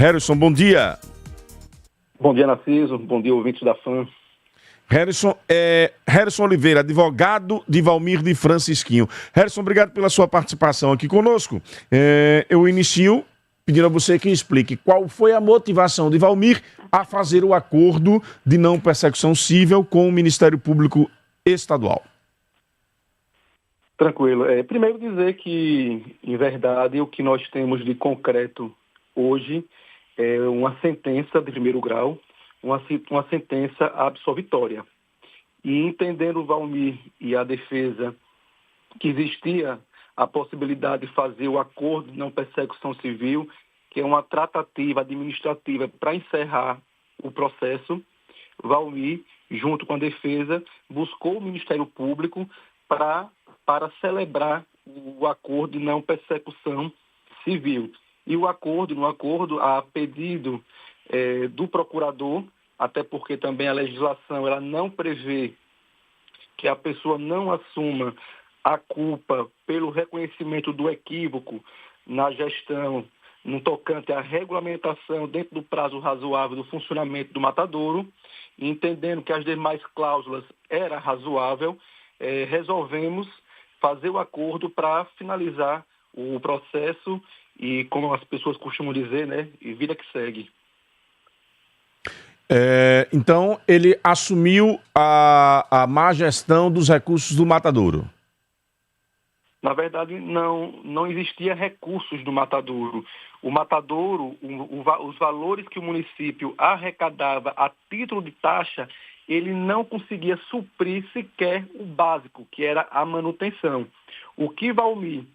Harrison, bom dia. Bom dia, Narciso. Bom dia, ouvintes da FAM. Harrison Oliveira, advogado de Valmir de Francisquinho. Harrison, obrigado pela sua participação aqui conosco. Eu inicio pedindo a você que explique qual foi a motivação de Valmir a fazer o acordo de não persecução civil com o Ministério Público Estadual. Tranquilo. Primeiro dizer que, em verdade, o que nós temos de concreto hoje é uma sentença de primeiro grau, uma sentença absolvitória. E entendendo o Valmir e a defesa que existia a possibilidade de fazer o acordo de não persecução civil, que é uma tratativa administrativa para encerrar o processo, Valmir, junto com a defesa, buscou o Ministério Público para celebrar o acordo de não persecução civil. E no acordo, a pedido do procurador, até porque também a legislação ela não prevê que a pessoa não assuma a culpa pelo reconhecimento do equívoco na gestão no tocante à regulamentação dentro do prazo razoável do funcionamento do matadouro, e entendendo que as demais cláusulas era razoável, resolvemos fazer o acordo para finalizar o processo e, como as pessoas costumam dizer, né, e vida que segue. Então, ele assumiu a má gestão dos recursos do matadouro. Na verdade, não existia recursos do matadouro. O matadouro, os valores que o município arrecadava a título de taxa, ele não conseguia suprir sequer o básico, que era a manutenção. O que Valmir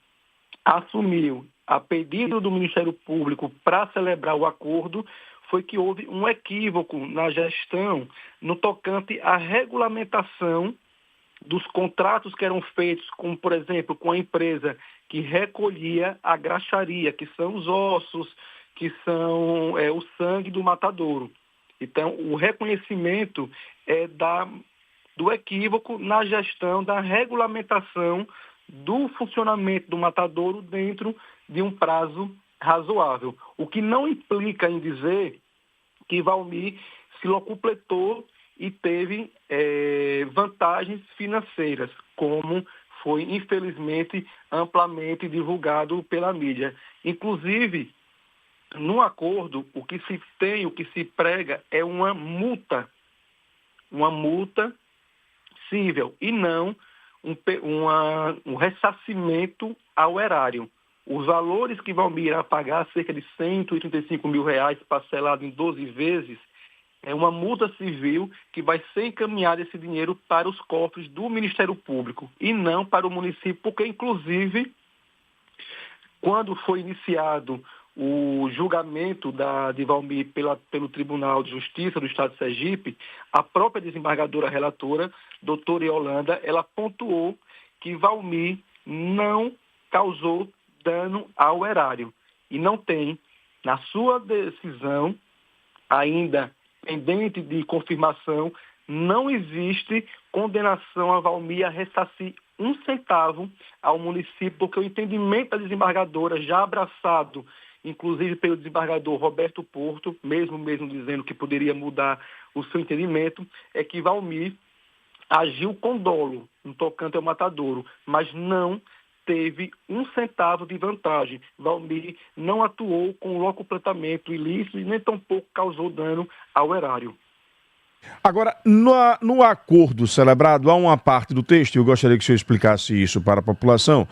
assumiu a pedido do Ministério Público para celebrar o acordo foi que houve um equívoco na gestão no tocante à regulamentação dos contratos que eram feitos, como, por exemplo, com a empresa que recolhia a graxaria, que são os ossos, que são o sangue do matadouro. Então, o reconhecimento é do equívoco na gestão da regulamentação do funcionamento do matadouro dentro de um prazo razoável. O que não implica em dizer que Valmir se locupletou e teve vantagens financeiras, como foi, infelizmente, amplamente divulgado pela mídia. Inclusive, no acordo, o que se prega é uma multa cível e não um ressarcimento ao erário. Os valores que Valmir irá pagar, cerca de R$135 mil, parcelado em 12 vezes, é uma multa civil que vai ser encaminhada esse dinheiro para os cofres do Ministério Público e não para o município, porque, inclusive, quando foi iniciado o julgamento de Valmir pelo Tribunal de Justiça do Estado de Sergipe, a própria desembargadora relatora, doutora Yolanda, ela pontuou que Valmir não causou dano ao erário e não tem, na sua decisão, ainda pendente de confirmação, não existe condenação a Valmir a ressarcir 1 centavo ao município, porque o entendimento da desembargadora, já abraçado, inclusive pelo desembargador Roberto Porto, mesmo dizendo que poderia mudar o seu entendimento, é que Valmir agiu com dolo no tocante ao matadouro, mas não teve 1 centavo de vantagem. Valmir não atuou com locupletamento ilícito e nem tampouco causou dano ao erário. Agora, no acordo celebrado, há uma parte do texto, e eu gostaria que o senhor explicasse isso para a população,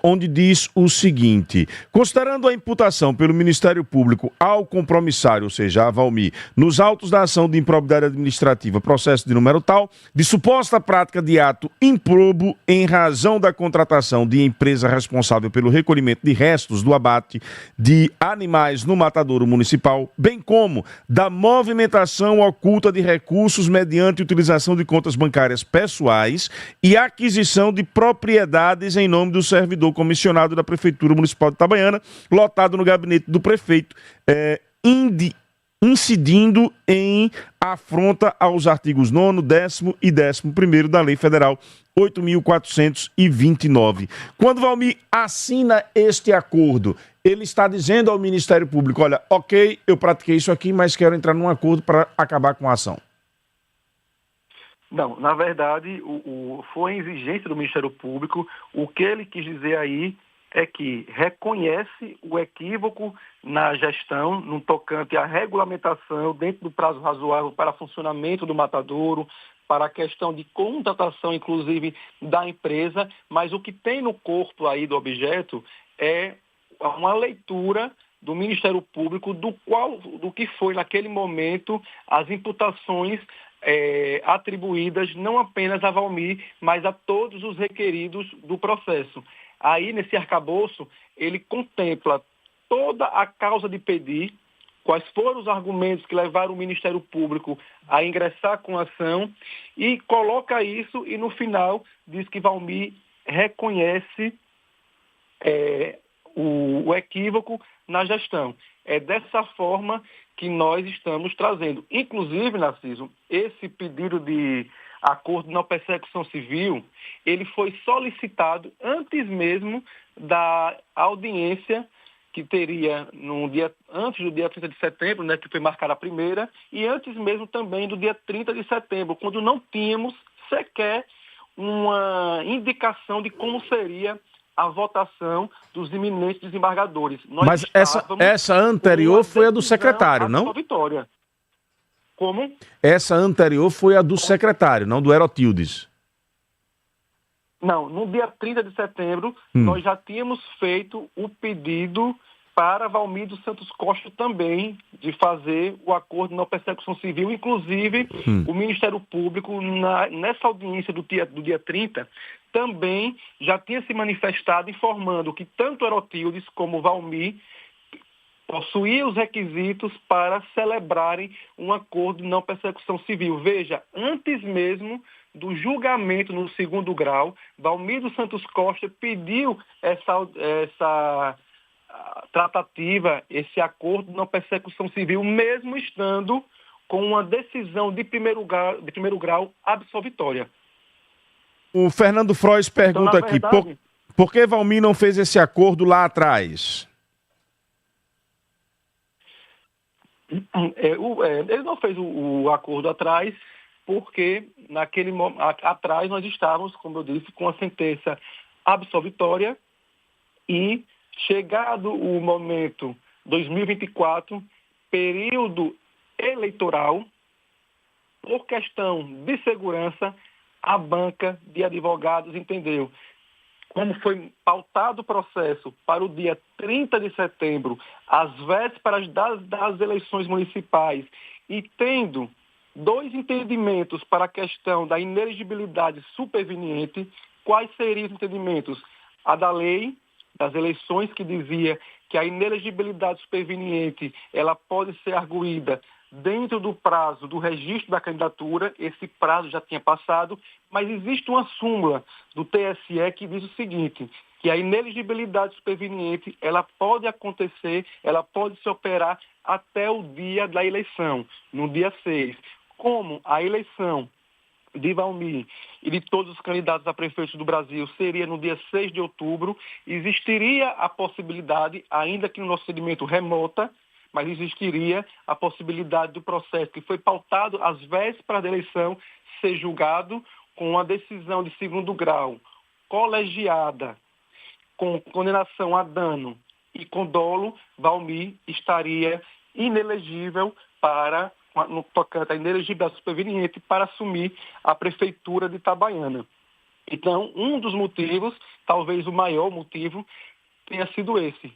onde diz o seguinte: considerando a imputação pelo Ministério Público ao compromissário, ou seja, a Valmir, nos autos da ação de improbidade administrativa, processo de número tal, de suposta prática de ato improbo em razão da contratação de empresa responsável pelo recolhimento de restos do abate de animais no matadouro municipal, bem como da movimentação oculta de recursos mediante utilização de contas bancárias pessoais e aquisição de propriedades em nome do servidor comissionado da Prefeitura Municipal de Itabaiana, lotado no gabinete do prefeito, incidindo em afronta aos artigos 9º, 10º e 11º da Lei Federal 8.429. Quando Valmir assina este acordo, ele está dizendo ao Ministério Público, olha, ok, eu pratiquei isso aqui, mas quero entrar num acordo para acabar com a ação? Não, na verdade, foi a exigência do Ministério Público. O que ele quis dizer aí é que reconhece o equívoco na gestão, no tocante à regulamentação dentro do prazo razoável para funcionamento do matadouro, para a questão de contratação, inclusive, da empresa, mas o que tem no corpo aí do objeto é uma leitura do Ministério Público do que foi, naquele momento, as imputações atribuídas não apenas a Valmir, mas a todos os requeridos do processo. Aí, nesse arcabouço, ele contempla toda a causa de pedir, quais foram os argumentos que levaram o Ministério Público a ingressar com a ação, e coloca isso e, no final, diz que Valmir reconhece o equívoco na gestão. É dessa forma que nós estamos trazendo. Inclusive, Narciso, esse pedido de acordo na persecução civil, ele foi solicitado antes mesmo da audiência que teria antes do dia 30 de setembro, né, que foi marcada a primeira, e antes mesmo também do dia 30 de setembro, quando não tínhamos sequer uma indicação de como seria a votação dos eminentes desembargadores. Mas essa anterior foi a do secretário, não? Absolvitória. Como? Essa anterior foi a do secretário, não do Herotildes. Não, no dia 30 de setembro, nós já tínhamos feito o pedido para Valmir dos Santos Costa também de fazer o acordo na persecução civil. Inclusive, o Ministério Público, nessa audiência do dia 30, também já tinha se manifestado informando que tanto Herotildes como Valmir possuíam os requisitos para celebrarem um acordo de não persecução civil. Veja, antes mesmo do julgamento no segundo grau, Valmir dos Santos Costa pediu essa tratativa, esse acordo de não persecução civil, mesmo estando com uma decisão de primeiro grau absolvitória. O Fernando Frois pergunta aqui, por que Valmir não fez esse acordo lá atrás? Ele não fez o acordo atrás, porque atrás nós estávamos, como eu disse, com a sentença absolvitória e, chegado o momento 2024, período eleitoral, por questão de segurança, a banca de advogados entendeu. Como foi pautado o processo para o dia 30 de setembro, às vésperas das eleições municipais, e tendo dois entendimentos para a questão da inelegibilidade superveniente, quais seriam os entendimentos? A da lei das eleições, que dizia que a inelegibilidade superveniente ela pode ser arguída dentro do prazo do registro da candidatura. Esse prazo já tinha passado, mas existe uma súmula do TSE que diz o seguinte, que a inelegibilidade superveniente ela pode acontecer, ela pode se operar até o dia da eleição, no dia 6. Como a eleição de Valmir e de todos os candidatos a prefeito do Brasil seria no dia 6 de outubro, existiria a possibilidade, ainda que no procedimento remota, mas existiria a possibilidade do processo que foi pautado às vésperas da eleição ser julgado com uma decisão de segundo grau colegiada, com condenação a dano e com dolo. Valmir estaria inelegível no tocante à inelegibilidade superveniente para assumir a prefeitura de Itabaiana. Então, um dos motivos, talvez o maior motivo, tenha sido esse.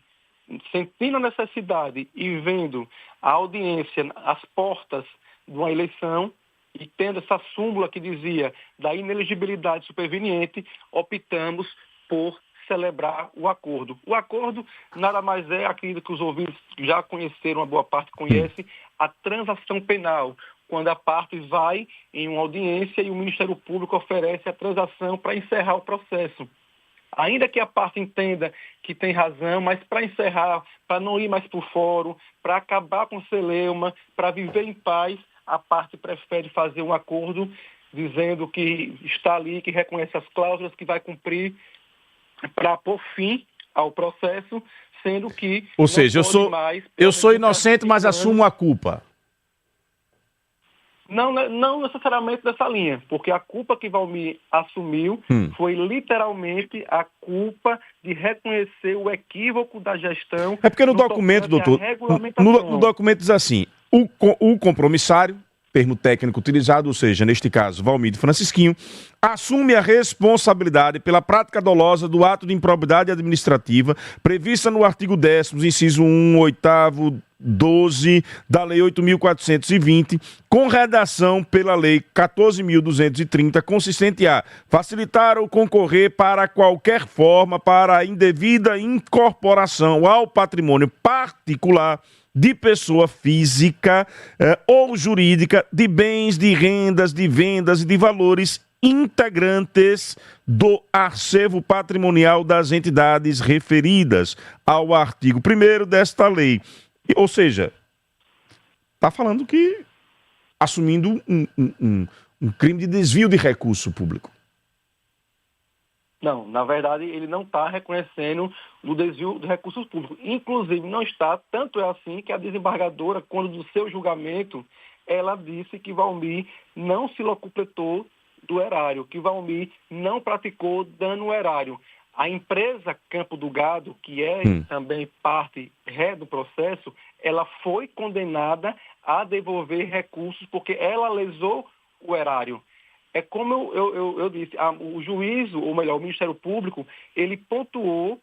Sentindo a necessidade e vendo a audiência às portas de uma eleição e tendo essa súmula que dizia da inelegibilidade superveniente, optamos por celebrar o acordo. O acordo nada mais é, acredito que os ouvintes já conheceram, uma boa parte conhece, a transação penal, quando a parte vai em uma audiência e o Ministério Público oferece a transação para encerrar o processo. Ainda que a parte entenda que tem razão, mas para encerrar, para não ir mais para o fórum, para acabar com o celeuma, para viver em paz, a parte prefere fazer um acordo dizendo que está ali, que reconhece as cláusulas, que vai cumprir para pôr fim ao processo, sendo que... Ou seja, eu sou inocente, mas assumo a culpa. Não necessariamente dessa linha, porque a culpa que Valmir assumiu foi literalmente a culpa de reconhecer o equívoco da gestão. É porque no documento, doutor, no documento diz assim, o compromissário, termo técnico utilizado, ou seja, neste caso, Valmir de Francisquinho, assume a responsabilidade pela prática dolosa do ato de improbidade administrativa prevista no artigo 10º, inciso 1, 8º, 12 da Lei 8.420, com redação pela Lei 14.230, consistente a facilitar ou concorrer para qualquer forma para a indevida incorporação ao patrimônio particular de pessoa física ou jurídica de bens, de rendas, de vendas e de valores integrantes do acervo patrimonial das entidades referidas ao artigo 1º desta lei. Ou seja, está falando que assumindo um crime de desvio de recurso público. Não, na verdade, ele não está reconhecendo o desvio de recursos públicos. Inclusive, não está, tanto é assim que a desembargadora, quando do seu julgamento, ela disse que Valmir não se locupletou do erário, que Valmir não praticou dano erário. A empresa Campo do Gado, que é também parte do processo, ela foi condenada a devolver recursos porque ela lesou o erário. É como eu disse, o juízo, ou melhor, o Ministério Público, ele pontuou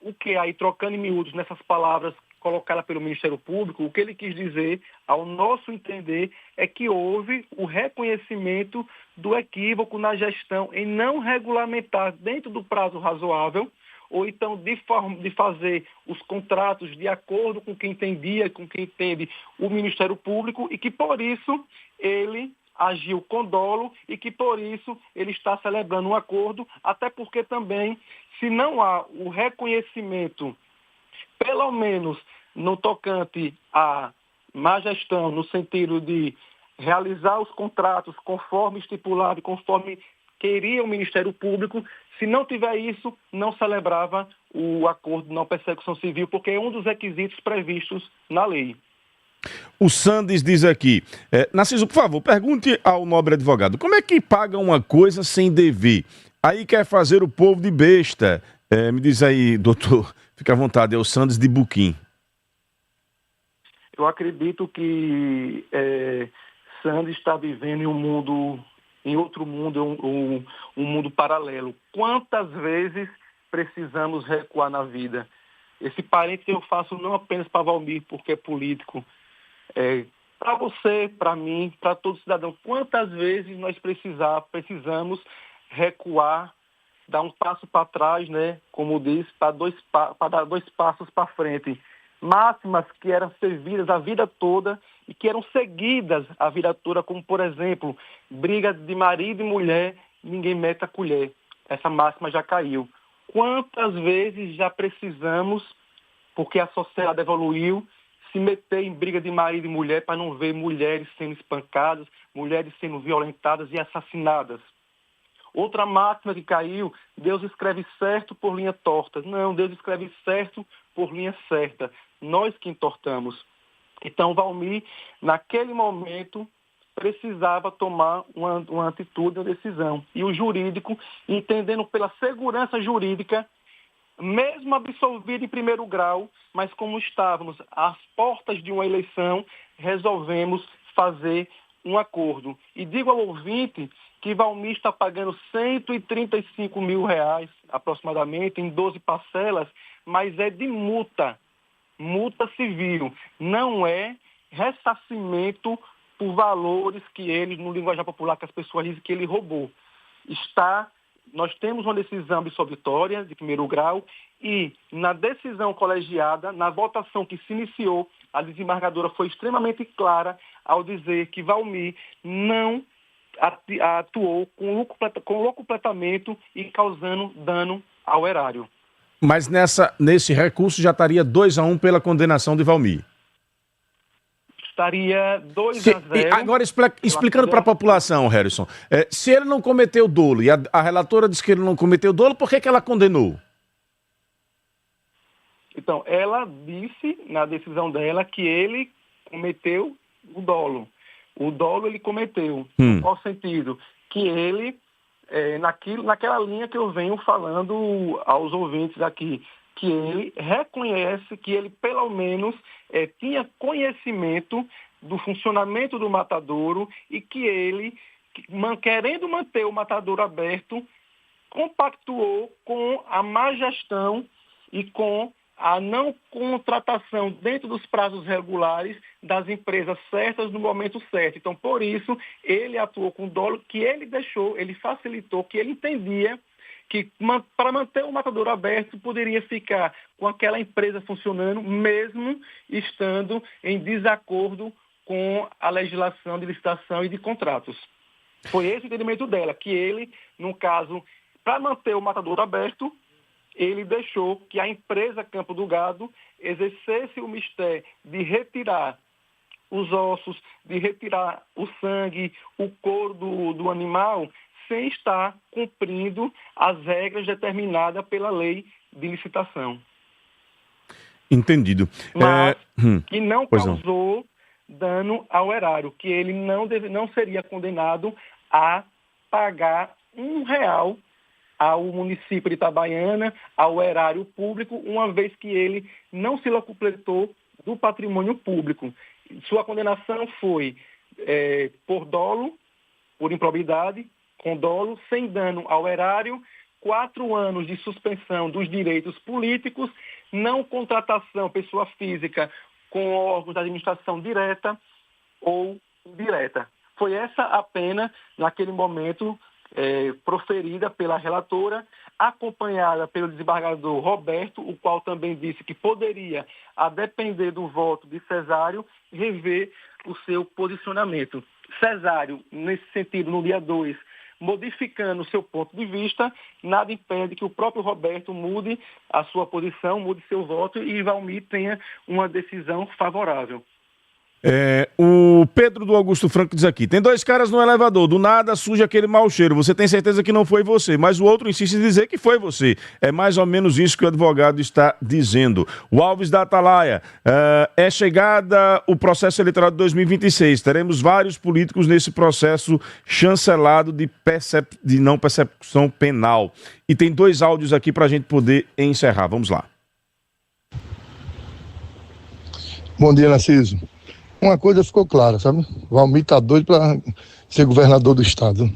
o que aí, trocando em miúdos nessas palavras colocadas pelo Ministério Público, o que ele quis dizer, ao nosso entender, é que houve o reconhecimento do equívoco na gestão em não regulamentar dentro do prazo razoável, ou então de fazer os contratos de acordo com quem entendia, com quem entende o Ministério Público, e que por isso ele agiu com dolo e que por isso ele está celebrando um acordo, até porque também, se não há o reconhecimento, pelo menos no tocante à má gestão, no sentido de realizar os contratos conforme estipulado, conforme queria o Ministério Público, se não tiver isso, não celebrava o acordo de não persecução civil, porque é um dos requisitos previstos na lei. O Sandes diz aqui, Narciso, por favor, pergunte ao nobre advogado, como é que paga uma coisa sem dever? Aí quer fazer o povo de besta. Me diz aí, doutor, fica à vontade, é o Sandes de Buquim. Eu acredito que Sandes está vivendo em outro mundo, um mundo paralelo. Quantas vezes precisamos recuar na vida? Esse parênteses eu faço não apenas para Valmir, porque é político, para você, para mim, para todo cidadão. Quantas vezes nós precisamos recuar, dar um passo para trás, né? Como diz, para dar 2 passos para frente. Máximas que eram servidas a vida toda e que eram seguidas a vida toda, como, por exemplo, briga de marido e mulher, ninguém mete a colher. Essa máxima já caiu. Quantas vezes já precisamos, porque a sociedade evoluiu, se meter em briga de marido e mulher para não ver mulheres sendo espancadas, mulheres sendo violentadas e assassinadas? Outra máxima que caiu, Deus escreve certo por linha torta. Não, Deus escreve certo por linha certa. Nós que entortamos. Então, Valmir, naquele momento, precisava tomar uma atitude, uma decisão. E o jurídico, entendendo pela segurança jurídica, mesmo absolvido em primeiro grau, mas como estávamos às portas de uma eleição, resolvemos fazer um acordo. E digo ao ouvinte que Valmir está pagando R$135 mil, aproximadamente, em 12 parcelas, mas é de multa civil, não é ressarcimento por valores que ele, no linguajar popular, que as pessoas dizem que ele roubou. Nós temos uma decisão absolutória de primeiro grau e na decisão colegiada, na votação que se iniciou, a desembargadora foi extremamente clara ao dizer que Valmir não atuou com locupletamento e causando dano ao erário. Mas nesse recurso já estaria 2-1 pela condenação de Valmir. Estaria 2-0. Agora, explicando para a população, Harrison, se ele não cometeu dolo, e a relatora disse que ele não cometeu dolo, por que ela condenou? Então, ela disse na decisão dela que ele cometeu o dolo. O dolo ele cometeu. Em qual sentido? Que ele, naquela linha que eu venho falando aos ouvintes aqui, que ele reconhece que ele, pelo menos, tinha conhecimento do funcionamento do matadouro e que ele, querendo manter o matadouro aberto, compactuou com a má gestão e com a não contratação dentro dos prazos regulares das empresas certas no momento certo. Então, por isso, ele atuou com dolo que ele deixou, ele facilitou, que ele entendia que para manter o matadouro aberto poderia ficar com aquela empresa funcionando, mesmo estando em desacordo com a legislação de licitação e de contratos. Foi esse o entendimento dela, que ele, no caso, para manter o matadouro aberto, ele deixou que a empresa Campo do Gado exercesse o mistério de retirar os ossos, de retirar o sangue, o couro do animal, sem estar cumprindo as regras determinadas pela lei de licitação. Entendido. Mas que não causou dano ao erário, que ele não seria condenado a pagar R$1 ao município de Itabaiana, ao erário público, uma vez que ele não se locupletou do patrimônio público. Sua condenação foi por dolo, por improbidade, com dolo, sem dano ao erário, 4 anos de suspensão dos direitos políticos, não contratação pessoa física com órgãos de administração direta ou indireta. Foi essa a pena, naquele momento, proferida pela relatora, acompanhada pelo desembargador Roberto, o qual também disse que poderia, a depender do voto de Cesário, rever o seu posicionamento. Cesário, nesse sentido, no dia 2, modificando o seu ponto de vista, nada impede que o próprio Roberto mude a sua posição, mude seu voto e Valmir tenha uma decisão favorável. O Pedro do Augusto Franco diz aqui: tem 2 caras no elevador, do nada surge aquele mau cheiro, você tem certeza que não foi você, mas o outro insiste em dizer que foi você. É mais ou menos isso que o advogado está dizendo. O Alves da Atalaia: é chegada o processo eleitoral de 2026, teremos vários políticos nesse processo chancelado de não percepção penal. E tem 2 áudios aqui para a gente poder encerrar, vamos lá. Bom dia, Narciso. Uma coisa ficou clara, sabe? O Valmir está doido para ser governador do estado,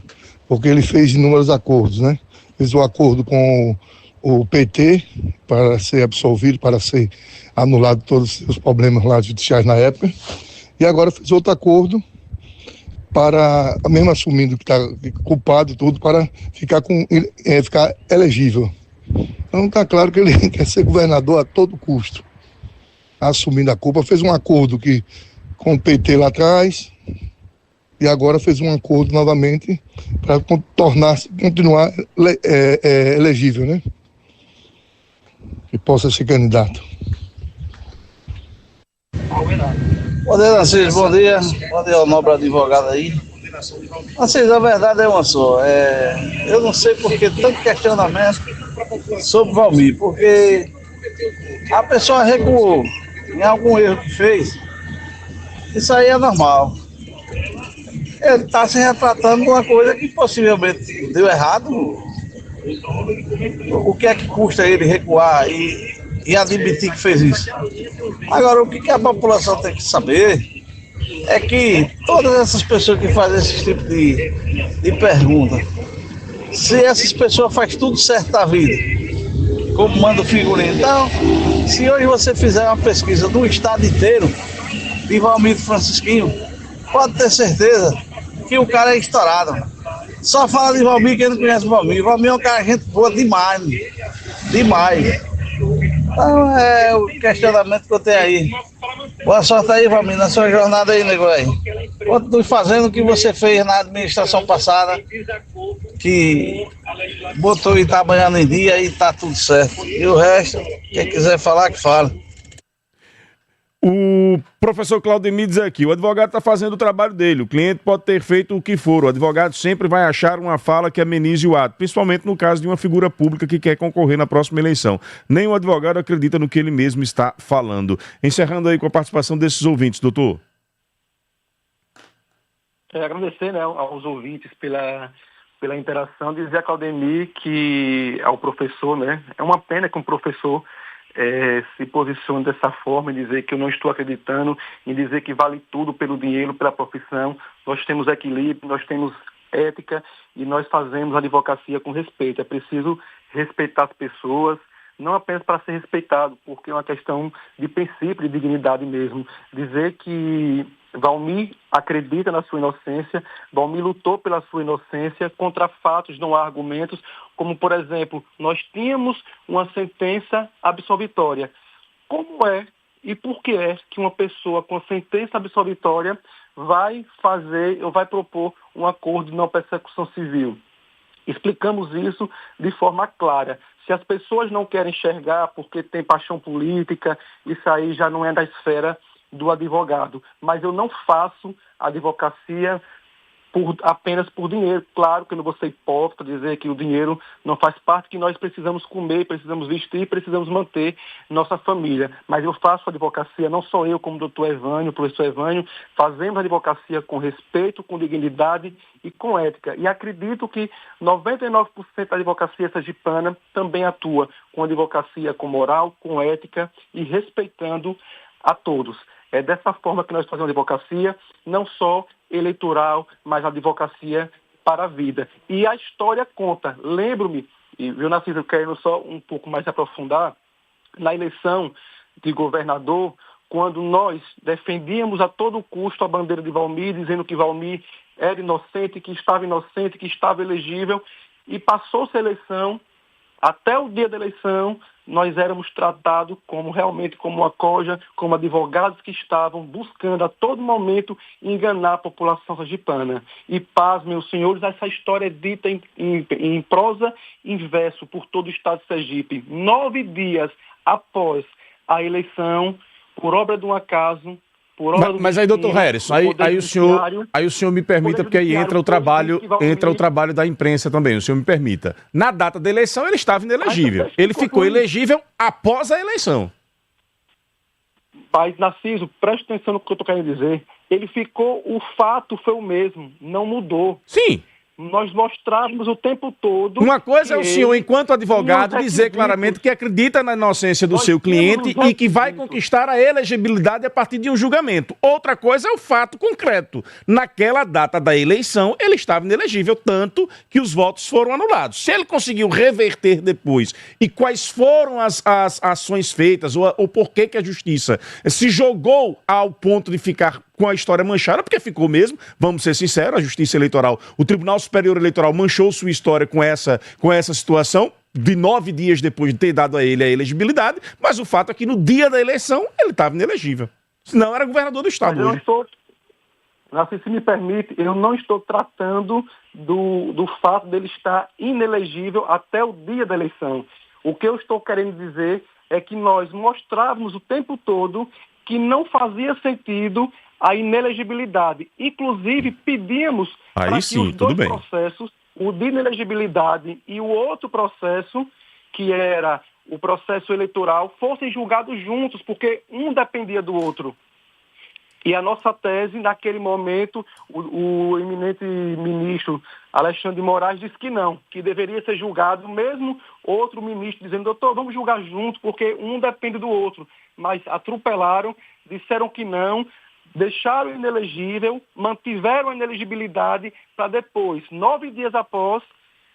porque ele fez inúmeros acordos, né? Fez um acordo com o PT para ser absolvido, para ser anulado todos os seus problemas lá judiciais na época, e agora fez outro acordo para, mesmo assumindo que está culpado e tudo, para ficar elegível. Então está claro que ele quer ser governador a todo custo, assumindo a culpa. Fez um acordo com o PT lá atrás, e agora fez um acordo novamente para continuar elegível, né? Que possa ser candidato. Bom dia, Narciso, bom dia ao nobre advogado aí. Narciso, a verdade é uma só, eu não sei por que tanto questionamento sobre Valmir, porque a pessoa recuou em algum erro que fez. Isso aí é normal. Ele está se retratando de uma coisa que possivelmente deu errado. O que é que custa ele recuar e admitir que fez isso? Agora, o que a população tem que saber é que todas essas pessoas que fazem esse tipo de pergunta, se essas pessoas fazem tudo certo da vida, como manda o figurino. Então, se hoje você fizer uma pesquisa do estado inteiro, de Valmir Francisquinho, pode ter certeza que o cara é estourado. Só fala de Valmir quem não conhece o Valmir. Valmir é um cara gente boa demais, demais. Então é o questionamento que eu tenho aí. Boa sorte aí, Valmir, na sua jornada aí, nego aí. Continue fazendo o que você fez na administração passada, que botou Itabaiana em dia e tá tudo certo. E o resto, quem quiser falar, que fale. O professor Claudemir diz aqui, o advogado está fazendo o trabalho dele, o cliente pode ter feito o que for, o advogado sempre vai achar uma fala que amenize o ato, principalmente no caso de uma figura pública que quer concorrer na próxima eleição. Nem o advogado acredita no que ele mesmo está falando. Encerrando aí com a participação desses ouvintes, doutor. Agradecer, né, aos ouvintes pela interação, dizer a Claudemir que ao professor, né, é uma pena que um professor se posicione dessa forma, e dizer que eu não estou acreditando, em dizer que vale tudo pelo dinheiro, pela profissão. Nós temos equilíbrio, nós temos ética e nós fazemos advocacia com respeito. É preciso respeitar as pessoas, não apenas para ser respeitado, porque é uma questão de princípio, de dignidade mesmo. Dizer que Valmir acredita na sua inocência, Valmir lutou pela sua inocência, contra fatos não há argumentos, como, por exemplo, nós tínhamos uma sentença absolvitória. Como é e por que é que uma pessoa com sentença absolvitória vai fazer ou vai propor um acordo de não persecução civil? Explicamos isso de forma clara. Se as pessoas não querem enxergar porque tem paixão política, isso aí já não é da esfera do advogado. Mas eu não faço advocacia apenas por dinheiro. Claro que eu não vou ser hipócrita, dizer que o dinheiro não faz parte, que nós precisamos comer, precisamos vestir, precisamos manter nossa família. Mas eu faço advocacia, não só eu, como o doutor Evânio, o professor Evânio, fazemos advocacia com respeito, com dignidade e com ética. E acredito que 99% da advocacia sergipana também atua com advocacia com moral, com ética e respeitando a todos. É dessa forma que nós fazemos advocacia, não só eleitoral, mas advocacia para a vida. E a história conta. Lembro-me, e viu, Narciso, querendo só um pouco mais aprofundar, na eleição de governador, quando nós defendíamos a todo custo a bandeira de Valmir, dizendo que Valmir era inocente, que estava elegível, e passou-se a eleição, até o dia da eleição, nós éramos tratados realmente como uma coja, como advogados que estavam buscando a todo momento enganar a população sergipana. E paz, meus senhores, essa história é dita em prosa e em verso por todo o estado de Sergipe. 9 dias após a eleição, por obra de um acaso, mas aí, doutor Harrison, aí o senhor me permita, porque aí entra o trabalho da imprensa também, o senhor me permita. Na data da eleição ele estava inelegível, ele ficou elegível após a eleição. Pai Narciso, preste atenção no que eu estou querendo dizer. O fato foi o mesmo, não mudou. Sim. Nós mostrávamos o tempo todo... Uma coisa é o senhor, enquanto advogado, dizer claramente que acredita na inocência do seu cliente e que vai conquistar a elegibilidade a partir de um julgamento. Outra coisa é o fato concreto. Naquela data da eleição, ele estava inelegível, tanto que os votos foram anulados. Se ele conseguiu reverter depois e quais foram as ações feitas ou por que a justiça se jogou ao ponto de ficar com a história manchada, porque ficou mesmo, vamos ser sinceros, a Justiça Eleitoral, o Tribunal Superior Eleitoral manchou sua história com essa situação, de 9 dias depois de ter dado a ele a elegibilidade, mas o fato é que no dia da eleição ele estava inelegível. Senão era governador do estado hoje. Se me permite, eu não estou tratando do fato dele estar inelegível até o dia da eleição. O que eu estou querendo dizer é que nós mostrávamos o tempo todo que não fazia sentido a inelegibilidade. Inclusive, pedimos para que os dois processos, o de inelegibilidade e o outro processo, que era o processo eleitoral, fossem julgados juntos, porque um dependia do outro. E a nossa tese, naquele momento, o eminente ministro Alexandre de Moraes disse que não, que deveria ser julgado, mesmo outro ministro dizendo, doutor, vamos julgar juntos, porque um depende do outro. Mas atropelaram, disseram que não, deixaram inelegível, mantiveram a inelegibilidade para depois, 9 dias após,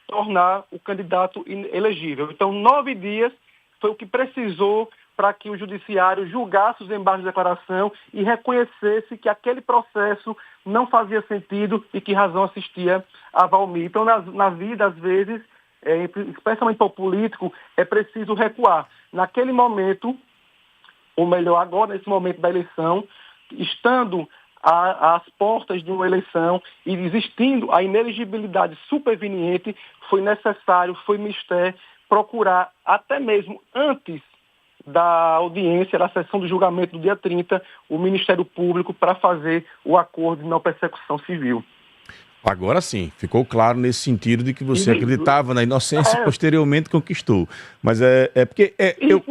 tornar o candidato elegível. Então, 9 dias foi o que precisou para que o judiciário julgasse os embargos de declaração e reconhecesse que aquele processo não fazia sentido e que razão assistia a Valmir. Então, na vida, às vezes, especialmente para o político, é preciso recuar. Naquele momento, ou melhor, agora, nesse momento da eleição, estando às portas de uma eleição e existindo a inelegibilidade superveniente, foi necessário, foi mister procurar até mesmo antes da audiência, da sessão do julgamento do dia 30, o Ministério Público para fazer o acordo de não persecução civil. Agora sim, ficou claro nesse sentido de que você acreditava na inocência e posteriormente conquistou. Mas porque eu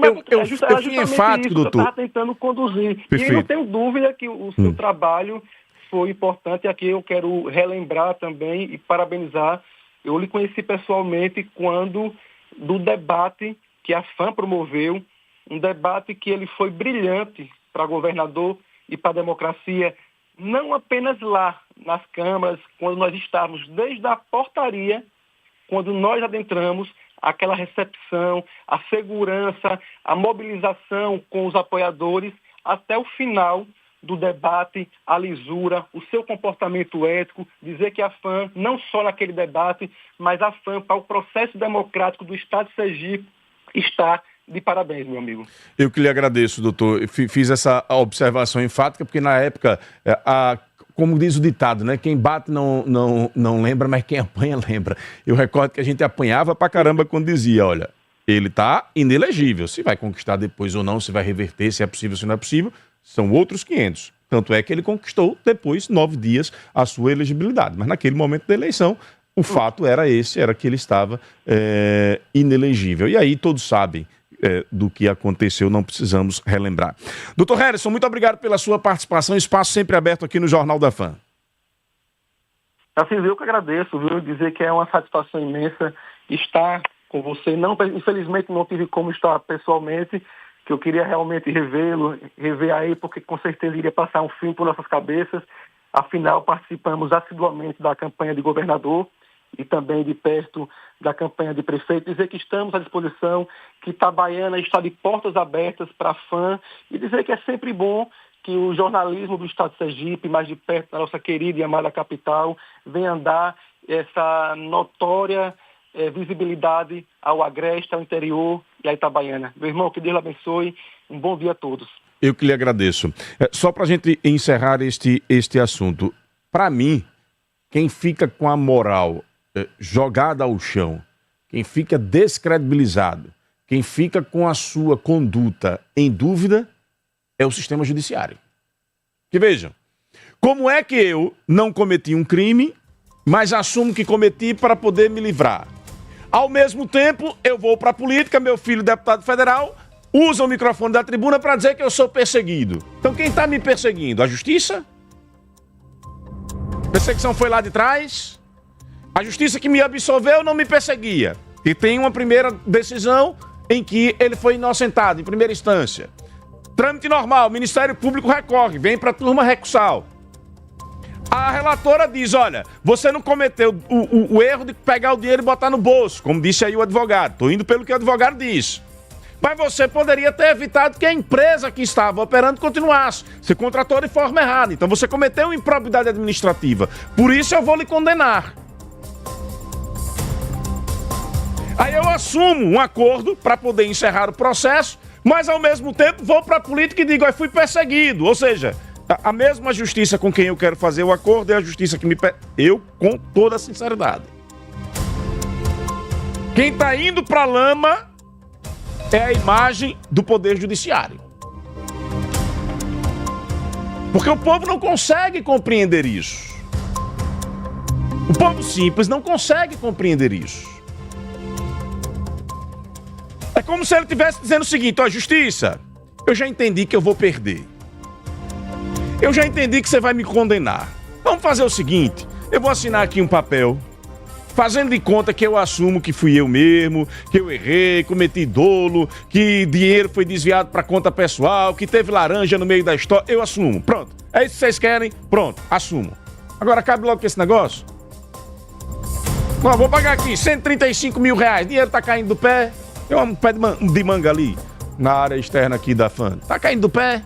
fui enfático, doutor. Eu estava tentando conduzir. Perfeito. E eu não tenho dúvida que o seu trabalho foi importante. Aqui eu quero relembrar também e parabenizar. Eu lhe conheci pessoalmente quando do debate que a FAM promoveu, um debate que ele foi brilhante para governador e para a democracia, não apenas lá nas câmaras, quando nós estávamos desde a portaria, quando nós adentramos, aquela recepção, a segurança, a mobilização com os apoiadores, até o final do debate, a lisura, o seu comportamento ético, dizer que a FAM, não só naquele debate, mas a FAM para o processo democrático do Estado de Sergipe, está de parabéns, meu amigo. Eu que lhe agradeço, doutor. Eu fiz essa observação enfática, porque na época, como diz o ditado, né? Quem bate não lembra, mas quem apanha lembra. Eu recordo que a gente apanhava pra caramba quando dizia, olha, ele tá inelegível. Se vai conquistar depois ou não, se vai reverter, se é possível, se não é possível, são outros 500. Tanto é que ele conquistou depois, 9 dias, a sua elegibilidade. Mas naquele momento da eleição, o fato era que ele estava inelegível. E aí todos sabem do que aconteceu, não precisamos relembrar. Doutor Harrison, muito obrigado pela sua participação, espaço sempre aberto aqui no Jornal da FAM. Assim, eu que agradeço, viu? Dizer que é uma satisfação imensa estar com você. Não, infelizmente não tive como estar pessoalmente, que eu queria realmente rever aí, porque com certeza iria passar um filme por nossas cabeças. Afinal, participamos assiduamente da campanha de governador e também de perto da campanha de prefeito, dizer que estamos à disposição, que Itabaiana está de portas abertas para a FAM e dizer que é sempre bom que o jornalismo do Estado de Sergipe, mais de perto da nossa querida e amada capital, venha dar essa notória visibilidade ao Agreste, ao interior e à Itabaiana. Meu irmão, que Deus lhe abençoe, um bom dia a todos. Eu que lhe agradeço. Só para a gente encerrar este assunto, para mim, quem fica com a moral jogada ao chão, quem fica descredibilizado, quem fica com a sua conduta em dúvida é o sistema judiciário. Que vejam, como é que eu não cometi um crime, mas assumo que cometi para poder me livrar? Ao mesmo tempo, eu vou para a política, meu filho deputado federal, usa o microfone da tribuna para dizer que eu sou perseguido. Então quem está me perseguindo? A justiça? A perseguição foi lá de trás? A justiça que me absolveu não me perseguia. E tem uma primeira decisão em que ele foi inocentado, em primeira instância. Trâmite normal, o Ministério Público recorre, vem para a turma recursal. A relatora diz, olha, você não cometeu o erro de pegar o dinheiro e botar no bolso, como disse aí o advogado. Estou indo pelo que o advogado diz. Mas você poderia ter evitado que a empresa que estava operando continuasse. Você contratou de forma errada. Então você cometeu improbidade administrativa. Por isso eu vou lhe condenar. Aí eu assumo um acordo para poder encerrar o processo, mas ao mesmo tempo vou para a política e digo, eu fui perseguido. Ou seja, a mesma justiça com quem eu quero fazer o acordo é a justiça que me... Eu, com toda a sinceridade. Quem está indo para a lama é a imagem do Poder Judiciário. Porque o povo não consegue compreender isso. O povo simples não consegue compreender isso. É como se ele estivesse dizendo o seguinte, ó, justiça, eu já entendi que eu vou perder. Eu já entendi que você vai me condenar. Vamos fazer o seguinte, eu vou assinar aqui um papel, fazendo de conta que eu assumo que fui eu mesmo, que eu errei, cometi dolo, que dinheiro foi desviado para conta pessoal, que teve laranja no meio da história. Eu assumo. Pronto. É isso que vocês querem? Pronto. Assumo. Agora cabe logo com esse negócio. Não, vou pagar aqui R$135 mil. Dinheiro tá caindo do pé. Tem um pé de manga ali, na área externa aqui da FAM. Tá caindo do pé.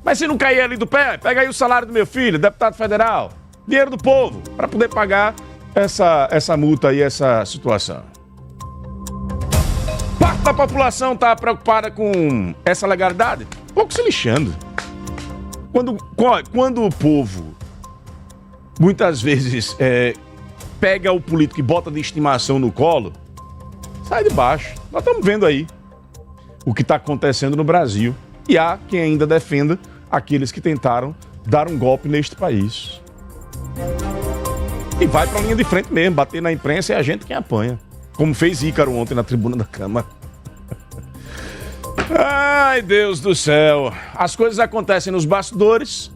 Mas se não cair ali do pé, pega aí o salário do meu filho, deputado federal. Dinheiro do povo, para poder pagar essa multa aí, essa situação. Parte da população está preocupada com essa legalidade? Pouco se lixando. Quando o povo, muitas vezes, pega o político e bota de estimação no colo, sai de baixo. Nós estamos vendo aí. o que está acontecendo no Brasil. E há quem ainda defenda aqueles que tentaram dar um golpe neste país. E vai para a linha de frente mesmo, bater na imprensa é a gente quem apanha. Como fez Ícaro ontem na tribuna da Câmara. Ai, Deus do céu. As coisas acontecem nos bastidores,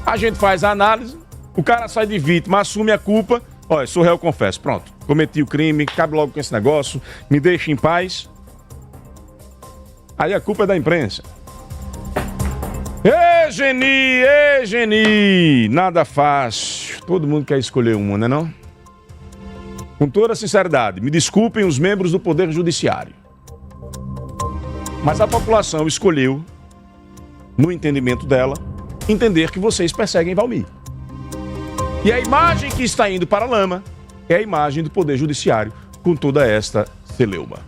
a gente faz a análise, o cara sai de vítima, assume a culpa. Olha, sou réu, confesso, pronto. Cometi o crime, cabe logo com esse negócio, me deixe em paz. Aí a culpa é da imprensa. Ê, Geni, nada fácil. Todo mundo quer escolher uma, né não? Com toda sinceridade, me desculpem os membros do Poder Judiciário. Mas a população escolheu, no entendimento dela, entender que vocês perseguem Valmir. E a imagem que está indo para a lama é a imagem do Poder Judiciário com toda esta celeuma.